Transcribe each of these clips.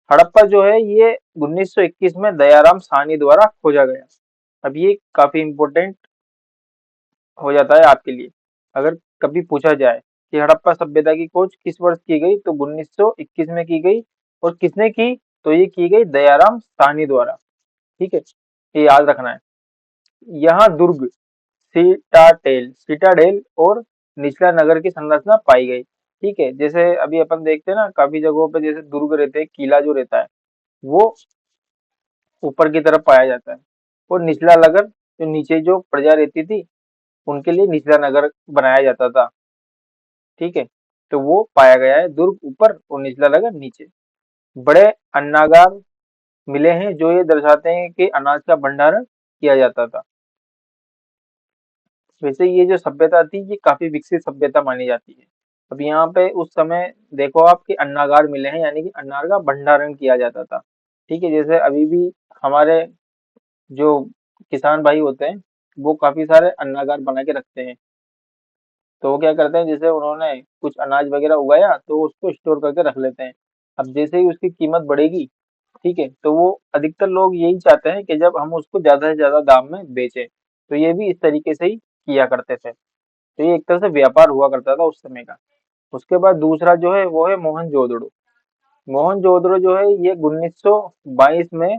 हड़प्पा जो है ये 1921 में दयाराम साहनी द्वारा खोजा गया। अब ये काफी इम्पोर्टेंट हो जाता है आपके लिए, अगर कभी पूछा जाए कि हड़प्पा सभ्यता की खोज किस वर्ष की गई, तो 1921 में की गई। और किसने की, तो ये की गई दयाराम साहनी द्वारा। ठीक है, ये याद रखना है। यहाँ दुर्ग, सीटाडेल सीटाडेल और निचला नगर की संरचना पाई गई। ठीक है, जैसे अभी अपन देखते हैं ना, काफी जगहों पे जैसे दुर्ग रहते हैं, किला जो रहता है वो ऊपर की तरफ पाया जाता है, और निचला नगर जो नीचे जो प्रजा रहती थी उनके लिए निचला नगर बनाया जाता था। ठीक है, तो वो पाया गया है दुर्ग ऊपर और निचला नगर नीचे। बड़े अन्नागार मिले हैं जो ये दर्शाते हैं कि अनाज का भंडारण किया जाता था। वैसे ये जो सभ्यता थी ये काफी विकसित सभ्यता मानी जाती है। अब यहाँ पे उस समय देखो आप कि अन्नागार मिले हैं, यानी कि अनाज का भंडारण किया जाता था। ठीक है, जैसे अभी भी हमारे जो किसान भाई होते हैं वो काफी सारे अन्नागार बना के रखते हैं। तो वो क्या करते हैं, जैसे उन्होंने कुछ अनाज वगैरह उगाया तो उसको स्टोर करके रख लेते हैं। अब जैसे ही उसकी कीमत बढ़ेगी, ठीक है, तो वो अधिकतर लोग यही चाहते हैं कि जब हम उसको ज्यादा से ज्यादा दाम में बेचें। तो ये भी इस तरीके से ही किया करते थे। तो ये एक तरह से व्यापार हुआ करता था उस समय का। उसके बाद दूसरा जो है वो है मोहनजोदड़ो। मोहनजोदड़ो जो है ये 1922 में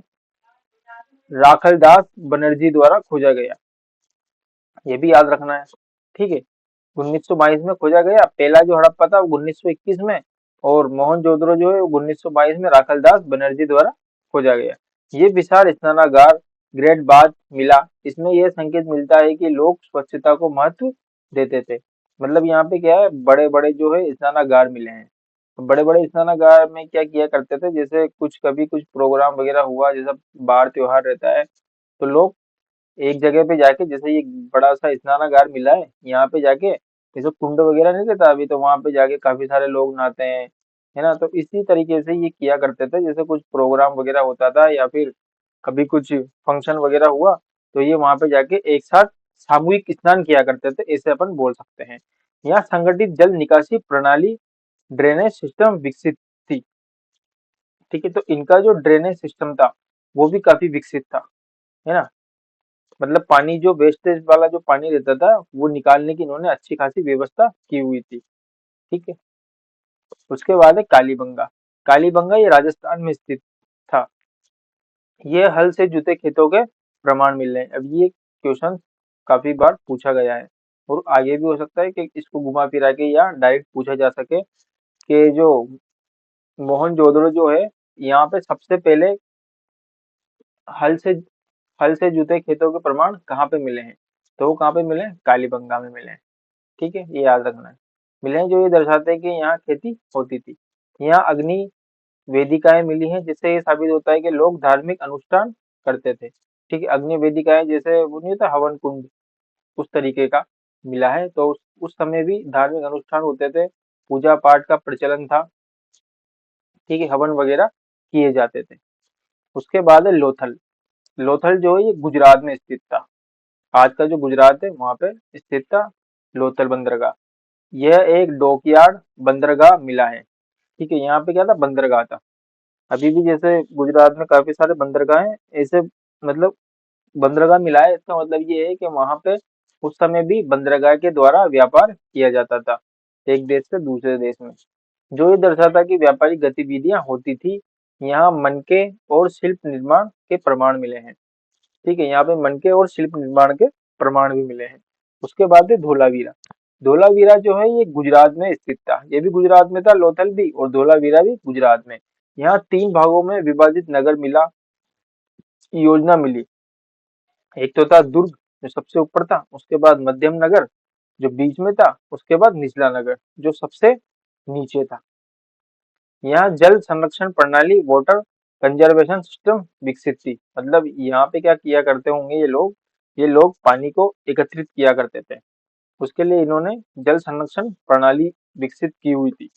राखलदास बनर्जी द्वारा खोजा गया। ये भी याद रखना है। ठीक है, 1922 में खोजा गया। पहला जो हड़प्पा था वो 1921 में, और मोहनजोदड़ो जो है वो 1922 में राखलदास बनर्जी द्वारा खोजा गया। ये विशाल स्नानागार ग्रेट बाथ मिला, इसमें यह संकेत मिलता है कि लोग स्वच्छता को महत्व देते थे। मतलब यहाँ पे क्या है, बड़े बड़े जो है स्नानागार मिले हैं। बड़े बड़े स्नानागार में क्या किया करते थे, जैसे कुछ कभी कुछ प्रोग्राम वगैरह हुआ, जैसा बाढ़ त्योहार रहता है, तो लोग एक जगह पे जाके, जैसे ये बड़ा सा स्नानागार मिला है, यहाँ पे जाके जैसे कुंड वगैरह नहीं रहता अभी, तो वहां पे जाके काफी सारे लोग नहाते हैं, है ना। तो इसी तरीके से ये किया करते थे, जैसे कुछ प्रोग्राम वगैरह होता था या फिर कभी कुछ फंक्शन वगैरह हुआ, तो ये वहां पे जाके एक साथ सामूहिक स्नान किया करते थे, ऐसे अपन बोल सकते हैं। यहाँ संगठित जल निकासी प्रणाली, ड्रेनेज सिस्टम विकसित थी। ठीक है, तो इनका जो ड्रेनेज सिस्टम था वो भी काफी विकसित था, है ना। मतलब पानी जो वेस्टेज वाला जो पानी रहता था वो निकालने की इन्होंने अच्छी खासी व्यवस्था की हुई थी। ठीक है, उसके बाद है कालीबंगा। कालीबंगा ये राजस्थान में स्थित था। ये हल से जुते खेतों के प्रमाण मिल रहे हैं। अब ये क्वेश्चन काफी बार पूछा गया है, और आगे भी हो सकता है कि इसको घुमा फिरा के या डायरेक्ट पूछा जा सके कि जो मोहनजोदड़ो जो है, यहाँ पे सबसे पहले हल से हल से जुते खेतों के प्रमाण कहाँ पे मिले हैं, तो वो कहाँ पे मिले हैं, कालीबंगा में मिले हैं। ठीक है, ये याद रखना है। मिले हैं जो ये दर्शाते हैं कि यहाँ खेती होती थी। यहाँ अग्नि वेदिकाएं मिली हैं, जिससे ये साबित होता है कि लोग धार्मिक अनुष्ठान करते थे। ठीक है, अग्नि वेदिकाएं जैसे वो नहीं होता हवन कुंड, उस तरीके का मिला है। तो उस समय भी धार्मिक अनुष्ठान होते थे, पूजा पाठ का प्रचलन था। ठीक है, हवन वगैरह किए जाते थे। उसके बाद है लोथल। लोथल जो है ये गुजरात में स्थित था। आज का जो गुजरात है वहां पे स्थित था लोथल बंदरगाह। यह एक डॉकयार्ड बंदरगाह मिला है। ठीक है, यहाँ पे क्या था, बंदरगाह था। अभी भी जैसे गुजरात में काफी सारे बंदरगाह हैं, ऐसे मतलब बंदरगाह मिला है, इसका मतलब ये है कि वहां पे उस समय भी बंदरगाह के द्वारा व्यापार किया जाता था, एक देश से दूसरे देश में। जो ये दर्शाता कि व्यापारिक गतिविधियां होती थी। यहाँ मनके और शिल्प निर्माण के प्रमाण मिले हैं। ठीक है, यहाँ पे मनके और शिल्प निर्माण के प्रमाण भी मिले हैं। उसके बाद है धोलावीरा। धोलावीरा जो है ये गुजरात में स्थित था, ये भी गुजरात में था, लोथल भी और धोलावीरा भी गुजरात में। यहाँ 3 भागों में विभाजित नगर मिला, योजना मिली। एक तो था दुर्ग जो सबसे ऊपर था, उसके बाद मध्यम नगर जो बीच में था, उसके बाद निचला नगर जो सबसे नीचे था। यहाँ जल संरक्षण प्रणाली, वाटर कंजर्वेशन सिस्टम विकसित थी। मतलब यहाँ पे क्या किया करते होंगे ये लोग पानी को एकत्रित किया करते थे, उसके लिए इन्होंने जल संरक्षण प्रणाली विकसित की हुई थी।